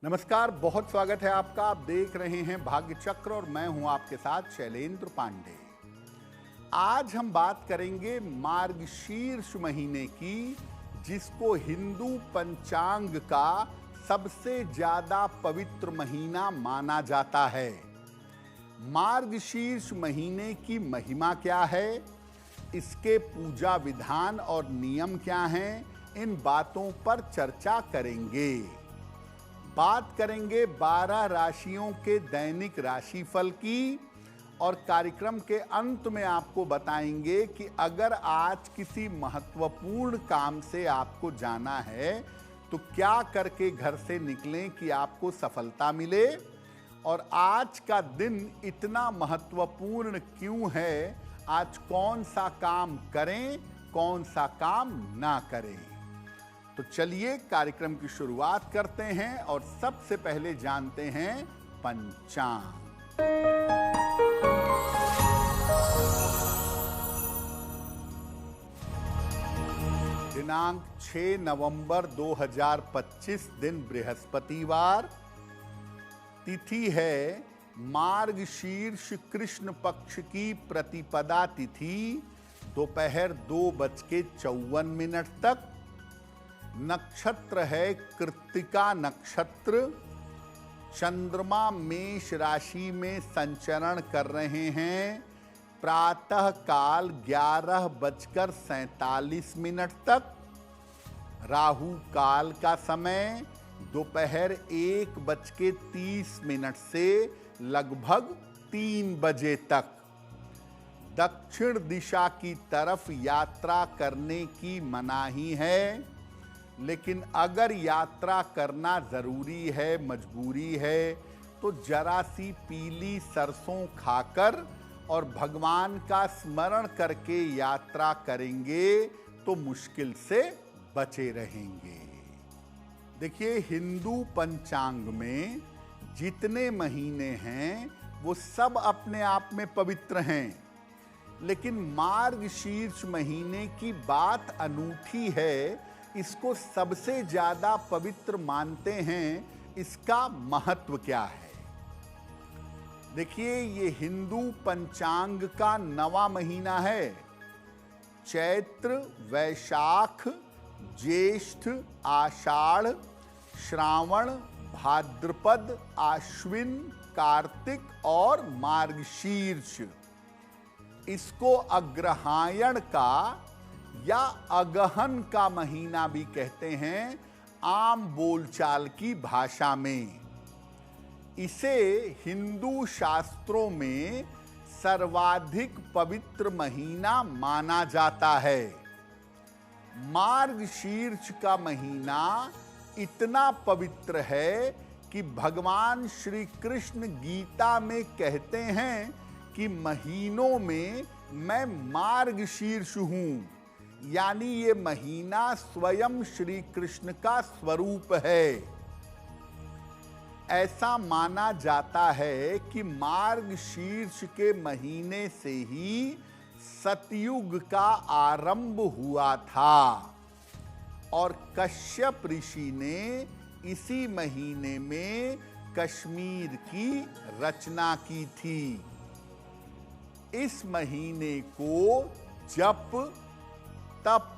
नमस्कार, बहुत स्वागत है आपका। आप देख रहे हैं भाग्य चक्र और मैं हूं आपके साथ शैलेंद्र पांडे। आज हम बात करेंगे मार्गशीर्ष महीने की, जिसको हिंदू पंचांग का सबसे ज्यादा पवित्र महीना माना जाता है। मार्गशीर्ष महीने की महिमा क्या है, इसके पूजा विधान और नियम क्या हैं, इन बातों पर चर्चा करेंगे। बात करेंगे 12 राशियों के दैनिक राशिफल की और कार्यक्रम के अंत में आपको बताएंगे कि अगर आज किसी महत्वपूर्ण काम से आपको जाना है तो क्या करके घर से निकलें कि आपको सफलता मिले, और आज का दिन इतना महत्वपूर्ण क्यों है, आज कौन सा काम करें, कौन सा काम ना करें। तो चलिए कार्यक्रम की शुरुआत करते हैं और सबसे पहले जानते हैं पंचांग। दिनांक 6 नवंबर 2025, दिन बृहस्पतिवार, तिथि है मार्गशीर्ष कृष्ण पक्ष की प्रतिपदा तिथि, दोपहर 2:54 तक। नक्षत्र है कृत्तिका नक्षत्र। चंद्रमा मेष राशि में संचरण कर रहे हैं। प्रातः काल 11:47 तक। राहु काल का समय दोपहर 1:30 से लगभग 3 बजे तक। दक्षिण दिशा की तरफ यात्रा करने की मनाही है, लेकिन अगर यात्रा करना जरूरी है, मजबूरी है, तो जरा सी पीली सरसों खाकर और भगवान का स्मरण करके यात्रा करेंगे तो मुश्किल से बचे रहेंगे। देखिए, हिंदू पंचांग में जितने महीने हैं वो सब अपने आप में पवित्र हैं, लेकिन मार्गशीर्ष महीने की बात अनूठी है। इसको सबसे ज्यादा पवित्र मानते हैं। इसका महत्व क्या है? देखिए, ये हिंदू पंचांग का 9वां महीना है। चैत्र, वैशाख, ज्येष्ठ, आषाढ़, श्रावण, भाद्रपद, आश्विन, कार्तिक और मार्गशीर्ष। इसको अग्रहायण का या अगहन का महीना भी कहते हैं आम बोलचाल की भाषा में। इसे हिंदू शास्त्रों में सर्वाधिक पवित्र महीना माना जाता है। मार्गशीर्ष का महीना इतना पवित्र है कि भगवान श्री कृष्ण गीता में कहते हैं कि महीनों में मैं मार्गशीर्ष हूं, यानी ये महीना स्वयं श्री कृष्ण का स्वरूप है। ऐसा माना जाता है कि मार्गशीर्ष के महीने से ही सतयुग का आरंभ हुआ था और कश्यप ऋषि ने इसी महीने में कश्मीर की रचना की थी। इस महीने को जप, तप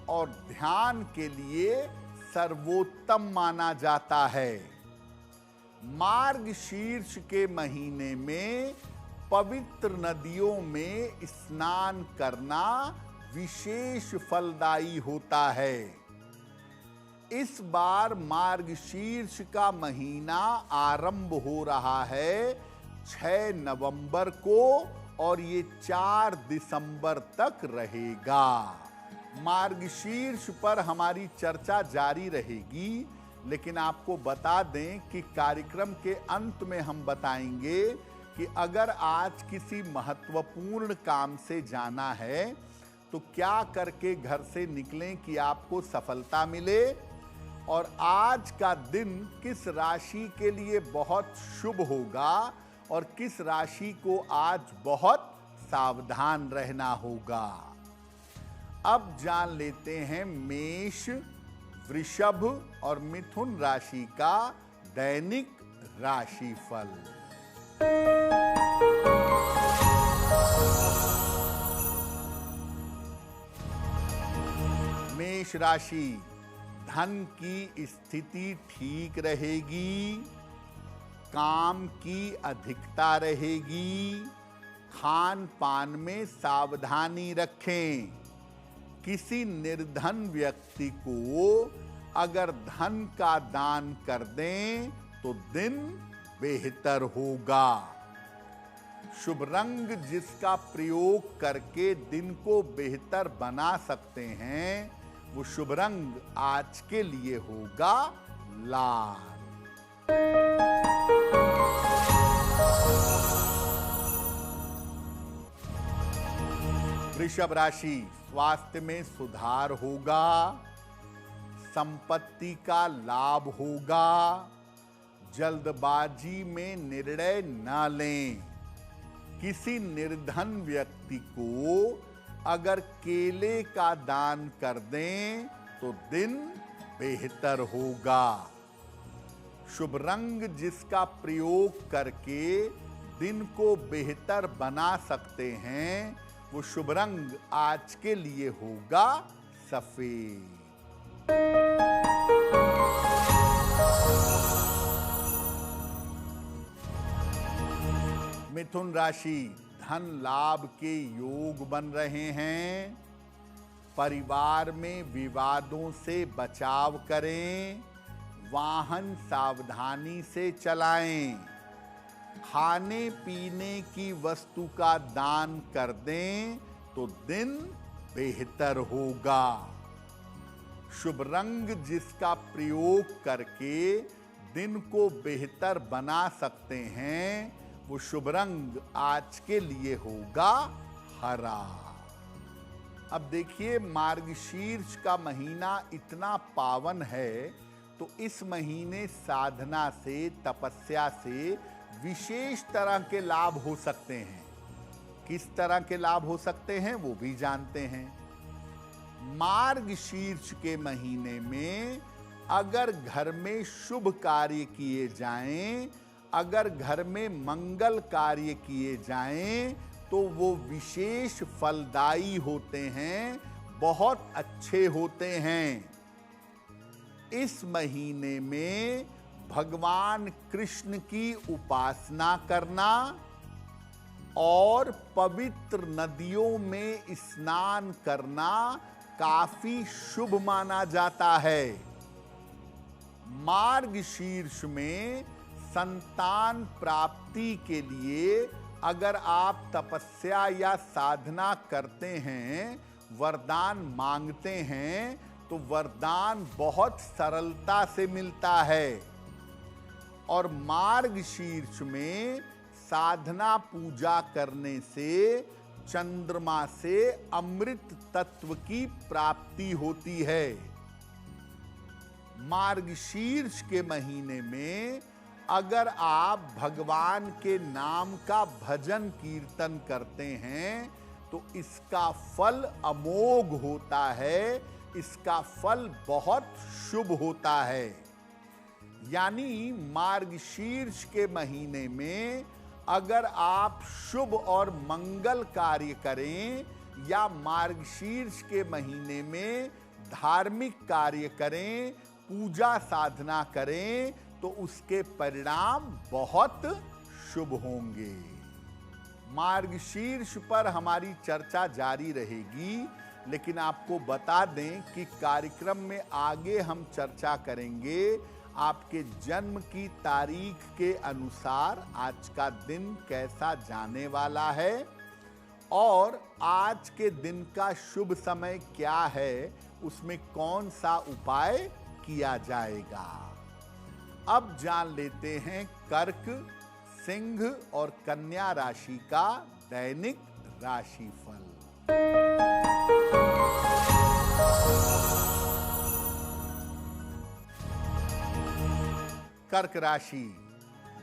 और ध्यान के लिए सर्वोत्तम माना जाता है। मार्गशीर्ष के महीने में पवित्र नदियों में स्नान करना विशेष फलदायी होता है। इस बार मार्गशीर्ष का महीना आरंभ हो रहा है 6 नवंबर को और ये 4 दिसंबर तक रहेगा। मार्गशीर्ष पर हमारी चर्चा जारी रहेगी, लेकिन आपको बता दें कि कार्यक्रम के अंत में हम बताएंगे कि अगर आज किसी महत्वपूर्ण काम से जाना है तो क्या करके घर से निकलें कि आपको सफलता मिले, और आज का दिन किस राशि के लिए बहुत शुभ होगा और किस राशि को आज बहुत सावधान रहना होगा। अब जान लेते हैं मेष, वृषभ और मिथुन राशि का दैनिक राशिफल। मेष राशि, धन की स्थिति ठीक रहेगी, काम की अधिकता रहेगी, खान पान में सावधानी रखें। किसी निर्धन व्यक्ति को अगर धन का दान कर दें तो दिन बेहतर होगा। शुभ रंग जिसका प्रयोग करके दिन को बेहतर बना सकते हैं, वो शुभ रंग आज के लिए होगा लाल। वृषभ राशि, स्वास्थ्य में सुधार होगा, संपत्ति का लाभ होगा, जल्दबाजी में निर्णय न लें। किसी निर्धन व्यक्ति को अगर केले का दान कर दें तो दिन बेहतर होगा। शुभ रंग जिसका प्रयोग करके दिन को बेहतर बना सकते हैं, वो शुभ रंग आज के लिए होगा सफेद। मिथुन राशि, धन लाभ के योग बन रहे हैं। परिवार में विवादों से बचाव करें, वाहन सावधानी से चलाएं। खाने पीने की वस्तु का दान कर दें तो दिन बेहतर होगा। शुभ रंग जिसका प्रयोग करके दिन को बेहतर बना सकते हैं, वो शुभ रंग आज के लिए होगा हरा। अब देखिए, मार्गशीर्ष का महीना इतना पावन है, तो इस महीने साधना से, तपस्या से विशेष तरह के लाभ हो सकते हैं। किस तरह के लाभ हो सकते हैं वो भी जानते हैं। मार्गशीर्ष के महीने में अगर घर में शुभ कार्य किए जाएं, अगर घर में मंगल कार्य किए जाएं, तो वो विशेष फलदायी होते हैं, बहुत अच्छे होते हैं। इस महीने में भगवान कृष्ण की उपासना करना और पवित्र नदियों में स्नान करना काफी शुभ माना जाता है। मार्गशीर्ष में संतान प्राप्ति के लिए अगर आप तपस्या या साधना करते हैं, वरदान मांगते हैं, तो वरदान बहुत सरलता से मिलता है। और मार्गशीर्ष में साधना पूजा करने से चंद्रमा से अमृत तत्व की प्राप्ति होती है। मार्गशीर्ष के महीने में अगर आप भगवान के नाम का भजन कीर्तन करते हैं, तो इसका फल अमोघ होता है, इसका फल बहुत शुभ होता है। यानी मार्गशीर्ष के महीने में अगर आप शुभ और मंगल कार्य करें या मार्गशीर्ष के महीने में धार्मिक कार्य करें, पूजा साधना करें, तो उसके परिणाम बहुत शुभ होंगे। मार्गशीर्ष पर हमारी चर्चा जारी रहेगी, लेकिन आपको बता दें कि कार्यक्रम में आगे हम चर्चा करेंगे आपके जन्म की तारीख के अनुसार आज का दिन कैसा जाने वाला है और आज के दिन का शुभ समय क्या है, उसमें कौन सा उपाय किया जाएगा। अब जान लेते हैं कर्क, सिंह और कन्या राशि का दैनिक राशिफल। कर्क राशि,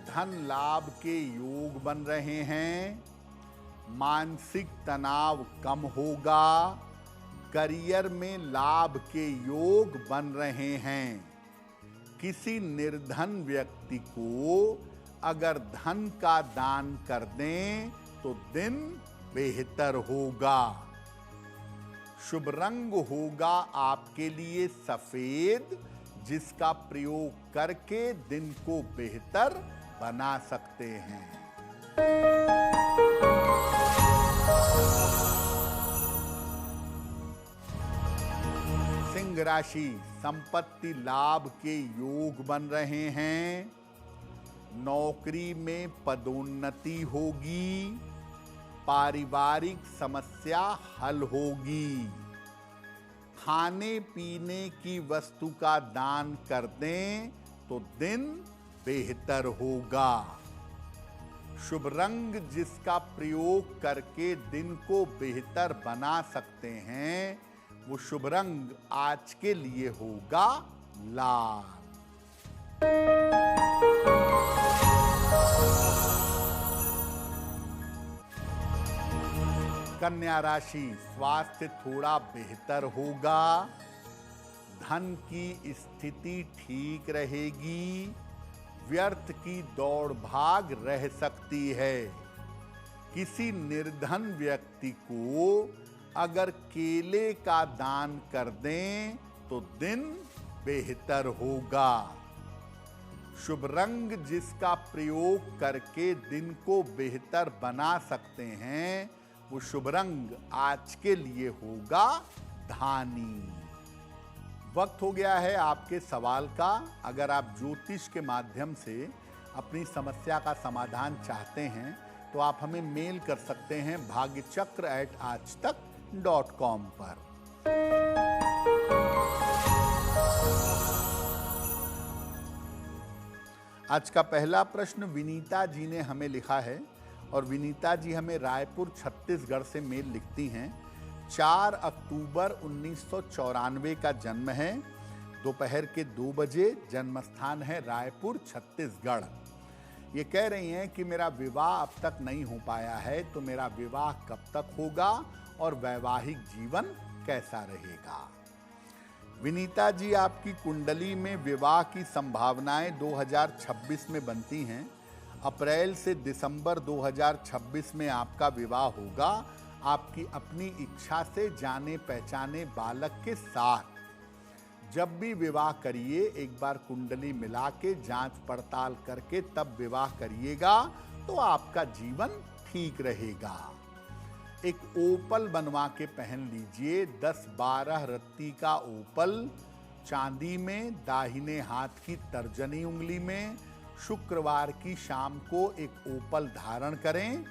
धन लाभ के योग बन रहे हैं, मानसिक तनाव कम होगा, करियर में लाभ के योग बन रहे हैं। किसी निर्धन व्यक्ति को अगर धन का दान कर दें तो दिन बेहतर होगा। शुभ रंग होगा आपके लिए सफेद, जिसका प्रयोग करके दिन को बेहतर बना सकते हैं। सिंह राशि, संपत्ति लाभ के योग बन रहे हैं। नौकरी में पदोन्नति होगी। पारिवारिक समस्या हल होगी। खाने पीने की वस्तु का दान कर दें तो दिन बेहतर होगा। शुभ रंग जिसका प्रयोग करके दिन को बेहतर बना सकते हैं, वो शुभ रंग आज के लिए होगा लाल। कन्या राशि, स्वास्थ्य थोड़ा बेहतर होगा। धन की स्थिति ठीक रहेगी। व्यर्थ की दौड़ भाग रह सकती है। किसी निर्धन व्यक्ति को अगर केले का दान कर दें तो दिन बेहतर होगा। शुभ रंग जिसका प्रयोग करके दिन को बेहतर बना सकते हैं, वो शुभ रंग आज के लिए होगा धानी। वक्त हो गया है आपके सवाल का। अगर आप ज्योतिष के माध्यम से अपनी समस्या का समाधान चाहते हैं तो आप हमें मेल कर सकते हैं bhagyachakra@aajtak.com पर। आज का पहला प्रश्न विनीता जी ने हमें लिखा है और विनीता जी हमें रायपुर छत्तीसगढ़ से मेल लिखती हैं। 4 अक्टूबर 1994 का जन्म है। दोपहर के 2 बजे। जन्म स्थान है रायपुर छत्तीसगढ़। ये कह रही हैं कि मेरा विवाह अब तक नहीं हो पाया है, तो मेरा विवाह कब तक होगा और वैवाहिक जीवन कैसा रहेगा। विनीता जी, आपकी कुंडली में विवाह की संभावनाएं 2026 में बनती हैं। अप्रैल से दिसंबर 2026 में आपका विवाह होगा, आपकी अपनी इच्छा से जाने पहचाने बालक के साथ। जब भी विवाह करिए एक बार कुंडली मिला के जांच पड़ताल करके तब विवाह करिएगा तो आपका जीवन ठीक रहेगा। एक ओपल बनवा के पहन लीजिए। 10-12 रत्ती का ओपल चांदी में, दाहिने हाथ की तर्जनी उंगली में। शुक्रवार की शाम को एक ओपल धारण करें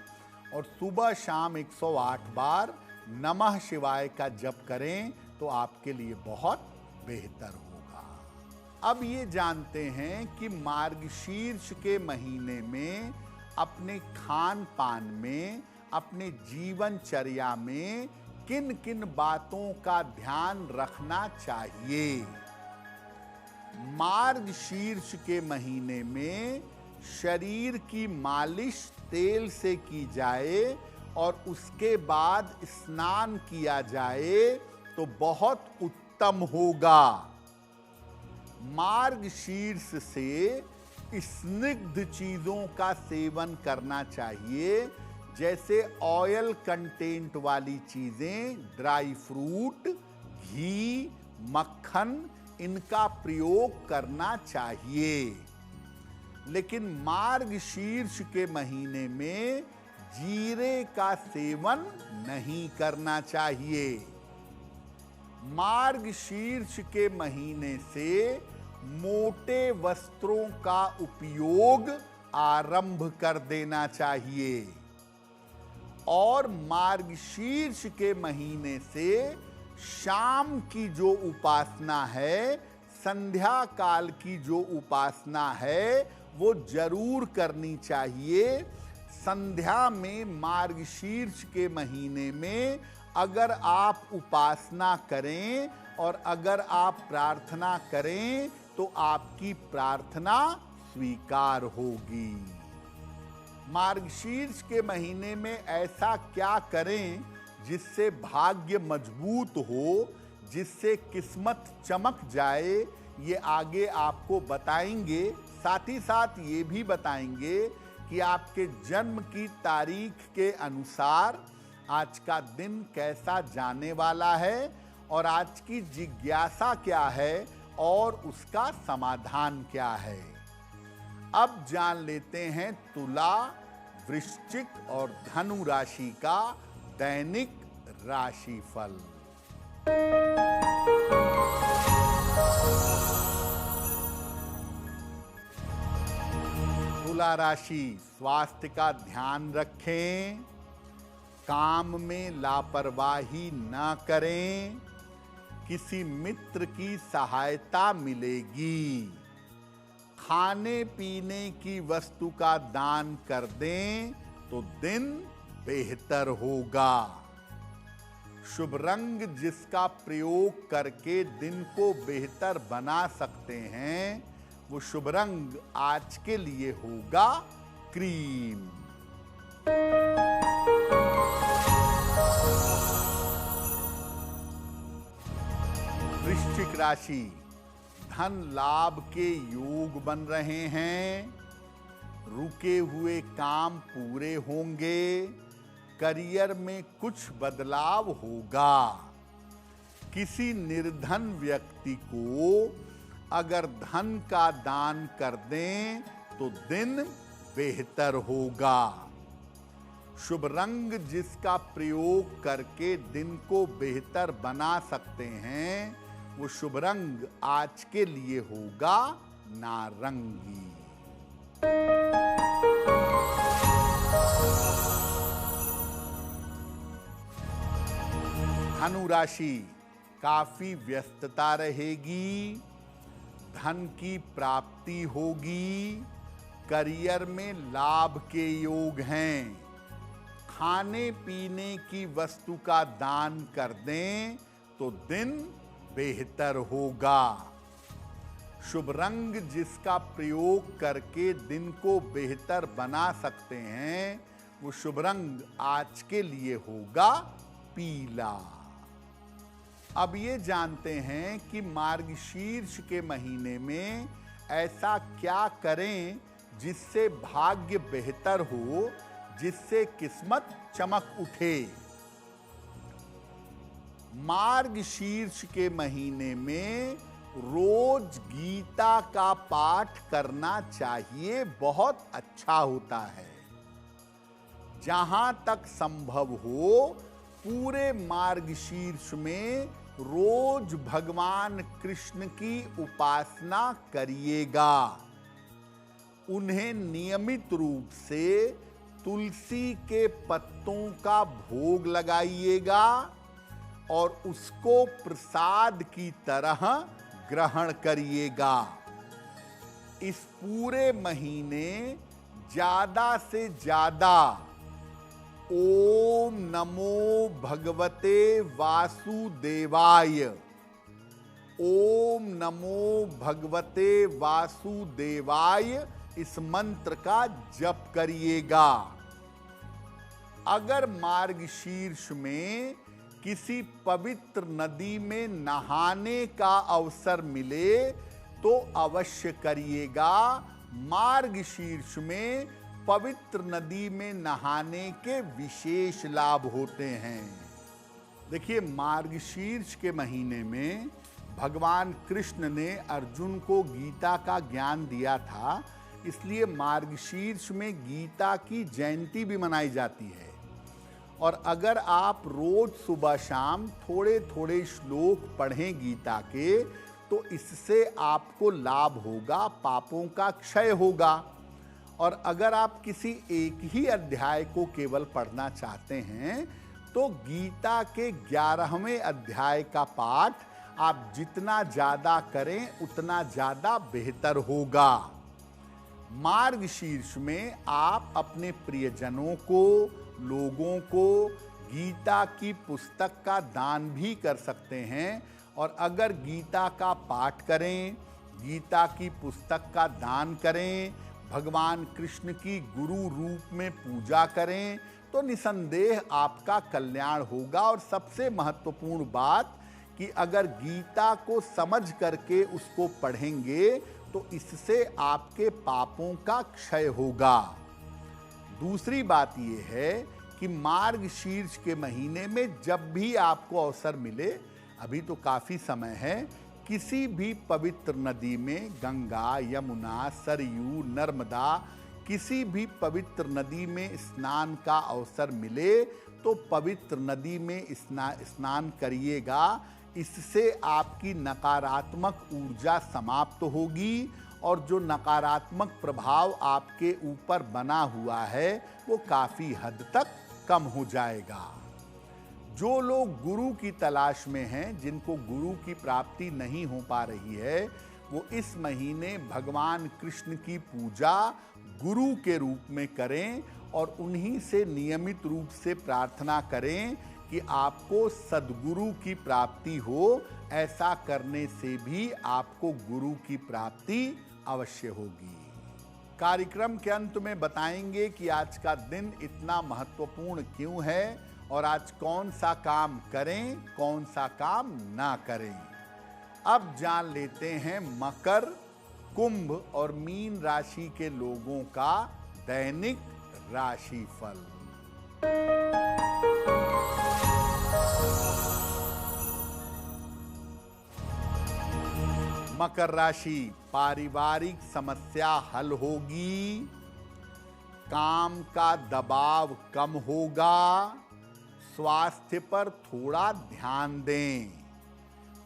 और सुबह शाम 108 बार नमः शिवाय का जप करें तो आपके लिए बहुत बेहतर होगा। अब ये जानते हैं कि मार्गशीर्ष के महीने में अपने खान पान में, अपने जीवनचर्या में किन किन बातों का ध्यान रखना चाहिए। मार्गशीर्ष के महीने में शरीर की मालिश तेल से की जाए और उसके बाद स्नान किया जाए तो बहुत उत्तम होगा। मार्गशीर्ष से स्निग्ध चीजों का सेवन करना चाहिए, जैसे ऑयल कंटेंट वाली चीजें, ड्राई फ्रूट, घी, मक्खन, इनका प्रयोग करना चाहिए। लेकिन मार्गशीर्ष के महीने में जीरे का सेवन नहीं करना चाहिए। मार्गशीर्ष के महीने से मोटे वस्त्रों का उपयोग आरंभ कर देना चाहिए और मार्गशीर्ष के महीने से शाम की जो उपासना है, संध्या काल की जो उपासना है, वो जरूर करनी चाहिए। संध्या में मार्गशीर्ष के महीने में अगर आप उपासना करें और अगर आप प्रार्थना करें तो आपकी प्रार्थना स्वीकार होगी। मार्गशीर्ष के महीने में ऐसा क्या करें जिससे भाग्य मजबूत हो, जिससे किस्मत चमक जाए ये आगे आपको बताएंगे। साथ ही साथ ये भी बताएंगे कि आपके जन्म की तारीख के अनुसार आज का दिन कैसा जाने वाला है और आज की जिज्ञासा क्या है और उसका समाधान क्या है। अब जान लेते हैं तुला, वृश्चिक और धनु राशि का दैनिक राशिफल। तुला राशि, स्वास्थ्य का ध्यान रखें, काम में लापरवाही न करें, किसी मित्र की सहायता मिलेगी, खाने पीने की वस्तु का दान कर दें तो दिन बेहतर होगा। शुभ रंग जिसका प्रयोग करके दिन को बेहतर बना सकते हैं वो शुभ रंग आज के लिए होगा क्रीम। वृश्चिक राशि, धन लाभ के योग बन रहे हैं, रुके हुए काम पूरे होंगे, करियर में कुछ बदलाव होगा। किसी निर्धन व्यक्ति को अगर धन का दान कर दें तो दिन बेहतर होगा। शुभ रंग जिसका प्रयोग करके दिन को बेहतर बना सकते हैं वो शुभ रंग आज के लिए होगा नारंगी। धनु राशि, काफी व्यस्तता रहेगी, धन की प्राप्ति होगी, करियर में लाभ के योग हैं, खाने पीने की वस्तु का दान कर दें तो दिन बेहतर होगा। शुभ रंग जिसका प्रयोग करके दिन को बेहतर बना सकते हैं वो शुभ रंग आज के लिए होगा पीला। अब ये जानते हैं कि मार्गशीर्ष के महीने में ऐसा क्या करें जिससे भाग्य बेहतर हो, जिससे किस्मत चमक उठे। मार्गशीर्ष के महीने में रोज गीता का पाठ करना चाहिए, बहुत अच्छा होता है। जहां तक संभव हो पूरे मार्गशीर्ष में रोज भगवान कृष्ण की उपासना करिएगा। उन्हें नियमित रूप से तुलसी के पत्तों का भोग लगाइएगा और उसको प्रसाद की तरह ग्रहण करिएगा। इस पूरे महीने ज्यादा से ज्यादा ओम नमो भगवते वासुदेवाय, ओम नमो भगवते वासुदेवाय इस मंत्र का जप करिएगा। अगर मार्गशीर्ष में किसी पवित्र नदी में नहाने का अवसर मिले तो अवश्य करिएगा। मार्गशीर्ष में पवित्र नदी में नहाने के विशेष लाभ होते हैं। देखिए, मार्गशीर्ष के महीने में भगवान कृष्ण ने अर्जुन को गीता का ज्ञान दिया था, इसलिए मार्गशीर्ष में गीता की जयंती भी मनाई जाती है। और अगर आप रोज सुबह शाम थोड़े थोड़े श्लोक पढ़ें गीता के तो इससे आपको लाभ होगा, पापों का क्षय होगा। और अगर आप किसी एक ही अध्याय को केवल पढ़ना चाहते हैं तो गीता के 11वें अध्याय का पाठ आप जितना ज़्यादा करें उतना ज़्यादा बेहतर होगा। मार्गशीर्ष में आप अपने प्रियजनों को, लोगों को गीता की पुस्तक का दान भी कर सकते हैं। और अगर गीता का पाठ करें, गीता की पुस्तक का दान करें, भगवान कृष्ण की गुरु रूप में पूजा करें तो निसंदेह आपका कल्याण होगा। और सबसे महत्वपूर्ण बात कि अगर गीता को समझ करके उसको पढ़ेंगे तो इससे आपके पापों का क्षय होगा। दूसरी बात यह है कि मार्गशीर्ष के महीने में जब भी आपको अवसर मिले, अभी तो काफी समय है, किसी भी पवित्र नदी में, गंगा, यमुना, सरयू, नर्मदा, किसी भी पवित्र नदी में स्नान का अवसर मिले तो पवित्र नदी में स्नान करिएगा। इससे आपकी नकारात्मक ऊर्जा समाप्त होगी और जो नकारात्मक प्रभाव आपके ऊपर बना हुआ है वो काफी हद तक कम हो जाएगा। जो लोग गुरु की तलाश में हैं, जिनको गुरु की प्राप्ति नहीं हो पा रही है, वो इस महीने भगवान कृष्ण की पूजा गुरु के रूप में करें और उन्हीं से नियमित रूप से प्रार्थना करें कि आपको सद्गुरु की प्राप्ति हो। ऐसा करने से भी आपको गुरु की प्राप्ति अवश्य होगी। कार्यक्रम के अंत में बताएंगे कि आज का दिन इतना महत्वपूर्ण क्यों है और आज कौन सा काम करें, कौन सा काम ना करें। अब जान लेते हैं मकर, कुंभ और मीन राशि के लोगों का दैनिक राशिफल। मकर राशि, पारिवारिक समस्या हल होगी, काम का दबाव कम होगा, स्वास्थ्य पर थोड़ा ध्यान दें।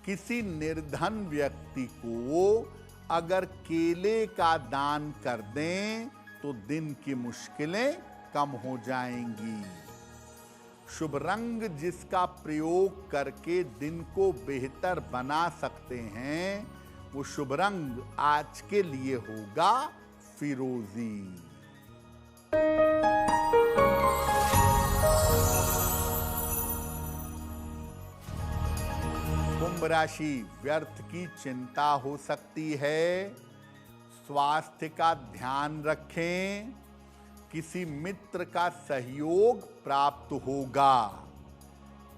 किसी निर्धन व्यक्ति को अगर केले का दान कर दें तो दिन की मुश्किलें कम हो जाएंगी। शुभ रंग जिसका प्रयोग करके दिन को बेहतर बना सकते हैं, वो शुभ रंग आज के लिए होगा फिरोजी। कुंभ राशि, व्यर्थ की चिंता हो सकती है, स्वास्थ्य का ध्यान रखें, किसी मित्र का सहयोग प्राप्त होगा।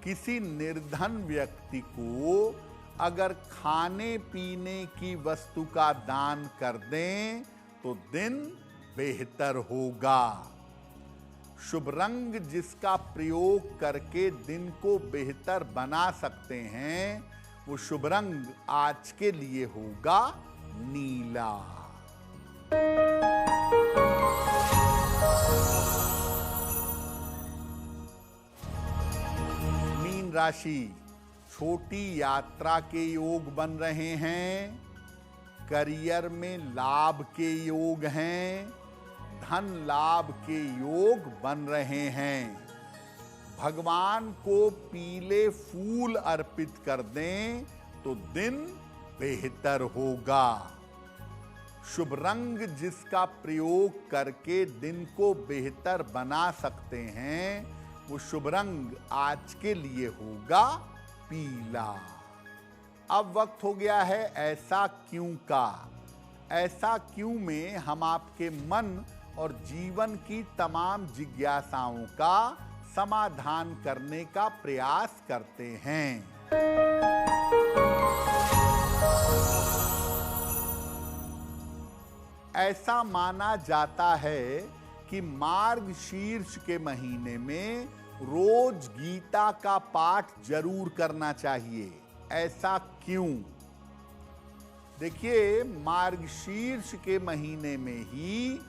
किसी निर्धन व्यक्ति को अगर खाने पीने की वस्तु का दान कर दें तो दिन बेहतर होगा। शुभ रंग जिसका प्रयोग करके दिन को बेहतर बना सकते हैं, वो शुभ रंग आज के लिए होगा नीला। मीन राशि, छोटी यात्रा के योग बन रहे हैं, करियर में लाभ के योग हैं, धन लाभ के योग बन रहे हैं। भगवान को पीले फूल अर्पित कर दें तो दिन बेहतर होगा। शुभ रंग जिसका प्रयोग करके दिन को बेहतर बना सकते हैं, वो शुभ रंग आज के लिए होगा पीला। अब वक्त हो गया है ऐसा क्यों का। ऐसा क्यों में हम आपके मन और जीवन की तमाम जिज्ञासाओं का समाधान करने का प्रयास करते हैं। ऐसा माना जाता है कि मार्गशीर्ष के महीने में रोज गीता का पाठ जरूर करना चाहिए। ऐसा क्यों? देखिए, मार्गशीर्ष के महीने में ही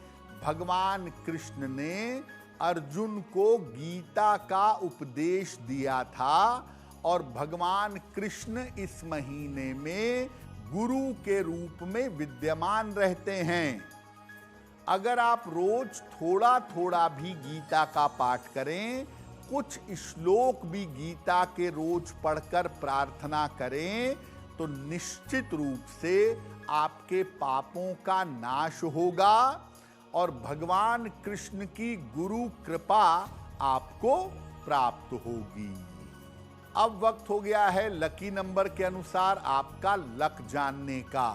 भगवान कृष्ण ने अर्जुन को गीता का उपदेश दिया था और भगवान कृष्ण इस महीने में गुरु के रूप में विद्यमान रहते हैं। अगर आप रोज थोड़ा थोड़ा भी गीता का पाठ करें, कुछ श्लोक भी गीता के रोज पढ़कर प्रार्थना करें, तो निश्चित रूप से आपके पापों का नाश होगा और भगवान कृष्ण की गुरु कृपा आपको प्राप्त होगी। अब वक्त हो गया है लकी नंबर के अनुसार आपका लक जानने का।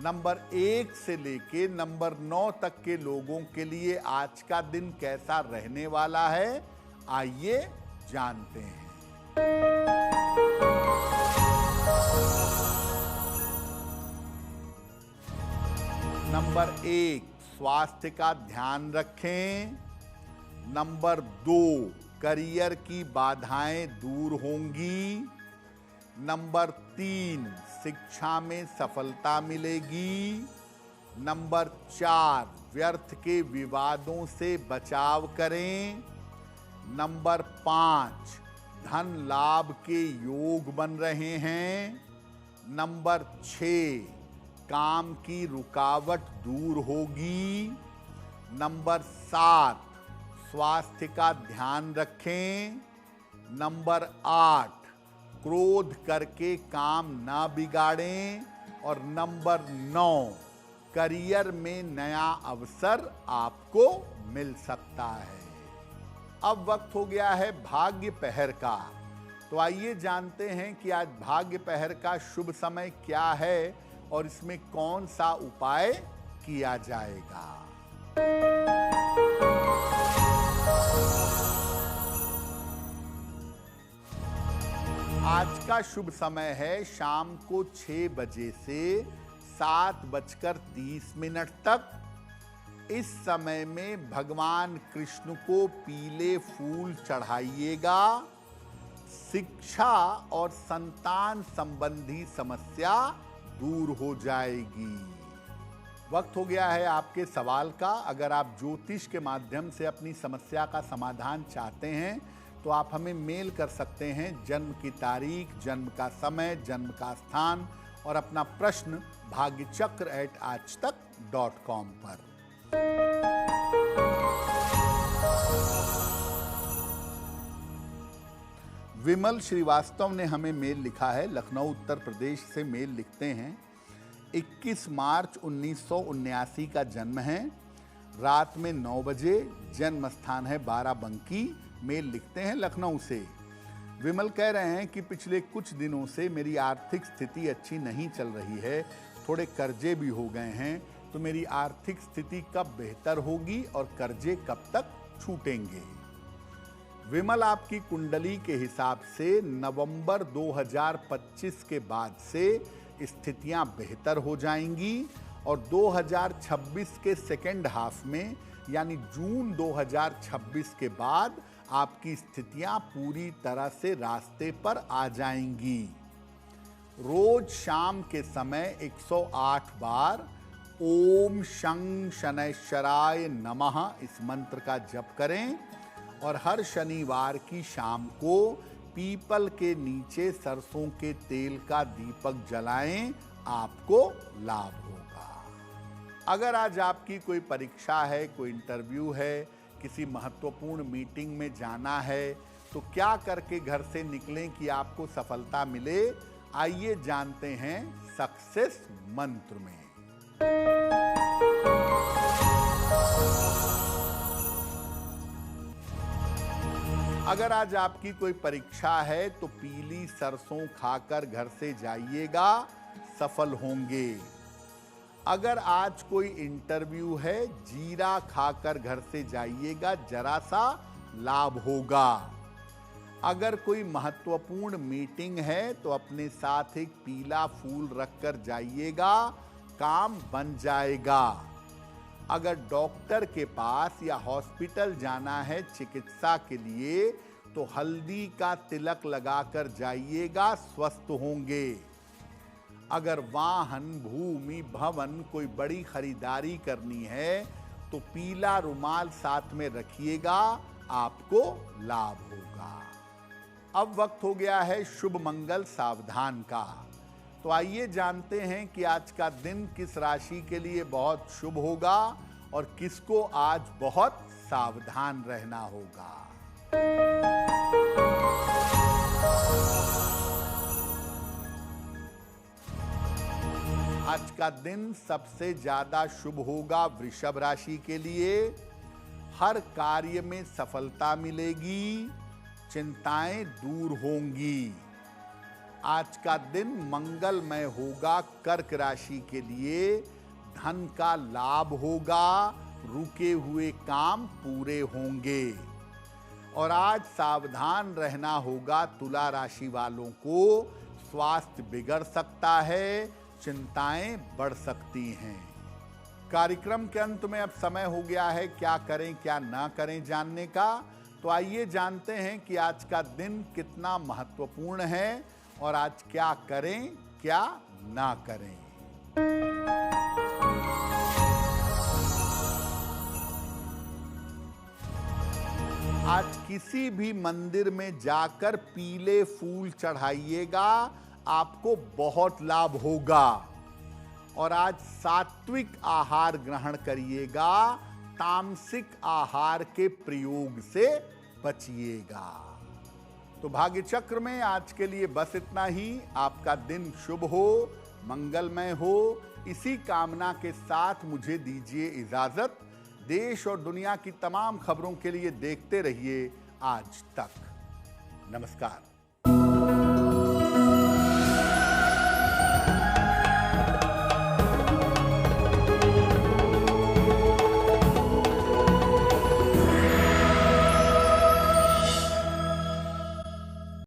नंबर 1 से लेके नंबर 9 तक के लोगों के लिए आज का दिन कैसा रहने वाला है, आइए जानते हैं। नंबर 1, स्वास्थ्य का ध्यान रखें। नंबर 2, करियर की बाधाएं दूर होंगी। नंबर 3, शिक्षा में सफलता मिलेगी। नंबर 4, व्यर्थ के विवादों से बचाव करें। नंबर 5, धन लाभ के योग बन रहे हैं। नंबर 6, काम की रुकावट दूर होगी। नंबर 7, स्वास्थ्य का ध्यान रखें। नंबर 8, क्रोध करके काम ना बिगाड़ें। और नंबर 9, करियर में नया अवसर आपको मिल सकता है। अब वक्त हो गया है भाग्य पहर का। तो आइए जानते हैं कि आज भाग्य पहर का शुभ समय क्या है और इसमें कौन सा उपाय किया जाएगा। आज का शुभ समय है शाम को 6 बजे से 7:30 तक। इस समय में भगवान कृष्ण को पीले फूल चढ़ाइएगा। शिक्षा और संतान संबंधी समस्या दूर हो जाएगी। वक्त हो गया है आपके सवाल का। अगर आप ज्योतिष के माध्यम से अपनी समस्या का समाधान चाहते हैं तो आप हमें मेल कर सकते हैं जन्म की तारीख, जन्म का समय, जन्म का स्थान और अपना प्रश्न bhagyachakra@aajtak.com पर। विमल श्रीवास्तव ने हमें मेल लिखा है, लखनऊ उत्तर प्रदेश से मेल लिखते हैं। 21 मार्च 1979 का जन्म है। रात में 9 बजे। जन्म स्थान है बाराबंकी। मेल लिखते हैं लखनऊ से। विमल कह रहे हैं कि पिछले कुछ दिनों से मेरी आर्थिक स्थिति अच्छी नहीं चल रही है। थोड़े कर्जे भी हो गए हैं। तो मेरी आर्थिक स्थिति कब बेहतर होगी और कर्जे कब तक छूटेंगे। विमल, आपकी कुंडली के हिसाब से नवंबर 2025 के बाद से स्थितियां बेहतर हो जाएंगी और 2026 के सेकेंड हाफ में यानी जून 2026 के बाद आपकी स्थितियां पूरी तरह से रास्ते पर आ जाएंगी। रोज शाम के समय 108 बार ओम शं शनैश्चराय नमः इस मंत्र का जप करें और हर शनिवार की शाम को पीपल के नीचे सरसों के तेल का दीपक जलाएं। आपको लाभ होगा। अगर आज आपकी कोई परीक्षा है, कोई इंटरव्यू है, किसी महत्वपूर्ण मीटिंग में जाना है तो क्या करके घर से निकलें कि आपको सफलता मिले। आइए जानते हैं सक्सेस मंत्र में। अगर आज आपकी कोई परीक्षा है तो पीली सरसों खाकर घर से जाइएगा, सफल होंगे। अगर आज कोई इंटरव्यू है, जीरा खाकर घर से जाइएगा, जरा सा लाभ होगा। अगर कोई महत्वपूर्ण मीटिंग है तो अपने साथ एक पीला फूल रखकर जाइएगा, काम बन जाएगा। अगर डॉक्टर के पास या हॉस्पिटल जाना है चिकित्सा के लिए तो हल्दी का तिलक लगाकर जाइएगा, स्वस्थ होंगे। अगर वाहन, भूमि, भवन कोई बड़ी खरीदारी करनी है तो पीला रुमाल साथ में रखिएगा, आपको लाभ होगा। अब वक्त हो गया है शुभ मंगल सावधान का। तो आइए जानते हैं कि आज का दिन किस राशि के लिए बहुत शुभ होगा और किसको आज बहुत सावधान रहना होगा। आज का दिन सबसे ज्यादा शुभ होगा वृषभ राशि के लिए। हर कार्य में सफलता मिलेगी, चिंताएं दूर होंगी। आज का दिन मंगलमय होगा कर्क राशि के लिए। धन का लाभ होगा, रुके हुए काम पूरे होंगे। और आज सावधान रहना होगा तुला राशि वालों को। स्वास्थ्य बिगड़ सकता है, चिंताएं बढ़ सकती हैं। कार्यक्रम के अंत में अब समय हो गया है क्या करें क्या ना करें जानने का। तो आइए जानते हैं कि आज का दिन कितना महत्वपूर्ण है और आज क्या करें क्या ना करें। आज किसी भी मंदिर में जाकर पीले फूल चढ़ाइएगा, आपको बहुत लाभ होगा। और आज सात्विक आहार ग्रहण करिएगा, तामसिक आहार के प्रयोग से बचिएगा। तो भाग्य चक्र में आज के लिए बस इतना ही। आपका दिन शुभ हो, मंगलमय हो, इसी कामना के साथ मुझे दीजिए इजाजत। देश और दुनिया की तमाम खबरों के लिए देखते रहिए आज तक। नमस्कार।